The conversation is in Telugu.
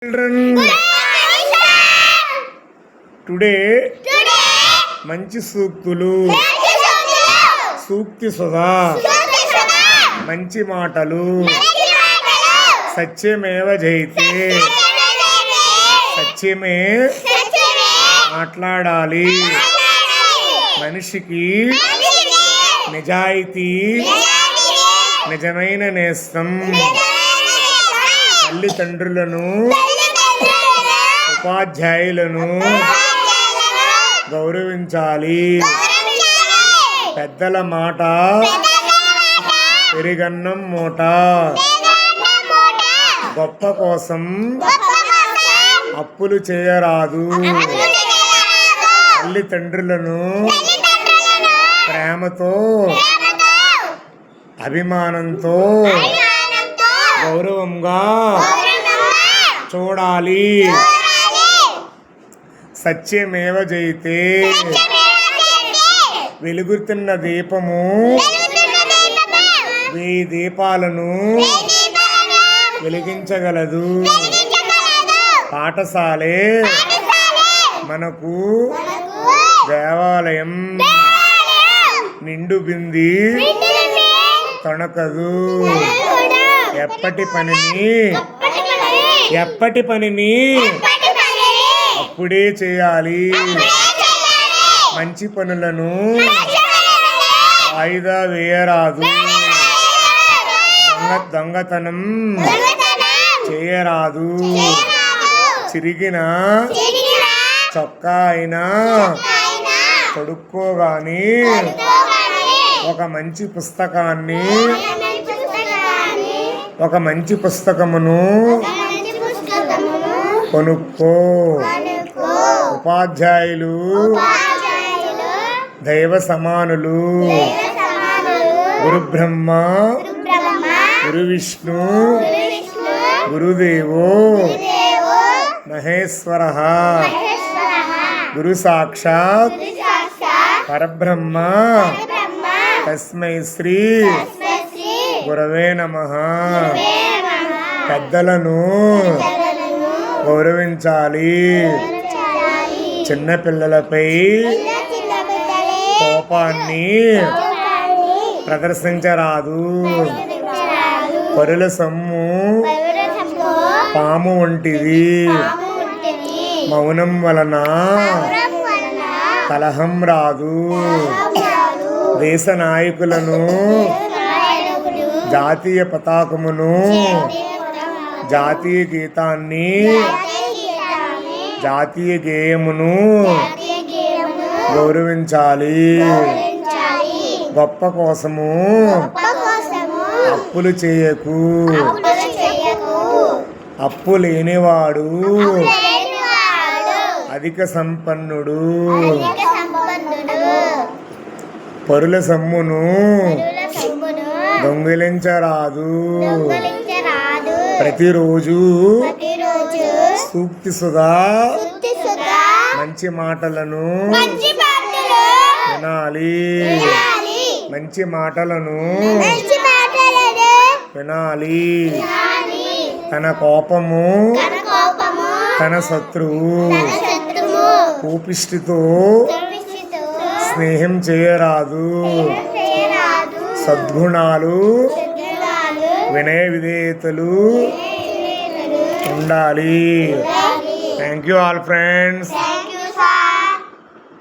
Children, today మంచి సూక్తులు సూక్తి సుధా మంచి మాటలు సత్యమేవ జయతే సత్యమే మాట్లాడాలి మనిషికి నిజాయితీ నిజమైన నేస్తం తల్లిదండ్రులను ఉపాధ్యాయులను గౌరవించాలి పెద్దల మాట పెరిగన్నం మూట గొప్ప కోసం అప్పులు చేయరాదు తల్లిదండ్రులను ప్రేమతో అభిమానంతో గౌరవంగా చూడాలి సత్యమేవ జయతే వెలుగుతున్న దీపము 1000 దీపాలను వెలిగించగలదు పాఠశాలే మనకు దేవాలయం నిండు బింది తొణకదు ఎప్పటి పనిని అప్పుడే చేయాలి మంచి పనులను వాయిదా వేయరాదు దొంగతనం చేయరాదు చిరిగిన చొక్కా అయినా తొడుక్కోగాని ఒక మంచి పుస్తకమును కొనుక్కో ఉపాధ్యాయులు దైవ సమానులు గురు బ్రహ్మ గురు విష్ణు గురుదేవో మహేశ్వర గురు సాక్షాత్ పరబ్రహ్మ తస్మై శ్రీ గురవే నమః పెద్దలను గౌరవించాలి చిన్నపిల్లలపై కోపాన్ని ప్రదర్శించరాదు పరుల సొమ్ము పాము వంటిది మౌనం వలన కలహం రాదు దేశ నాయకులను జాతీయ పతాకమును జాతీయ గీతాన్ని జాతీయ గేయమును గౌరవించాలి గొప్ప కోసము అప్పులు చేయకు అప్పు లేనివాడు అధిక సంపన్నుడు పరుల సొమ్మును దొంగిలించరాదు ప్రతిరోజు సూక్తి సుధా మంచి మాటలను వినాలి మంచి మాటలను వినాలి తన కోపము తన శత్రువు కోపిష్టితో స్నేహం చేయరాదు సద్గుణాలు వినయ విధేయతలు ఉండాలి థ్యాంక్ యూ ఆల్ ఫ్రెండ్స్.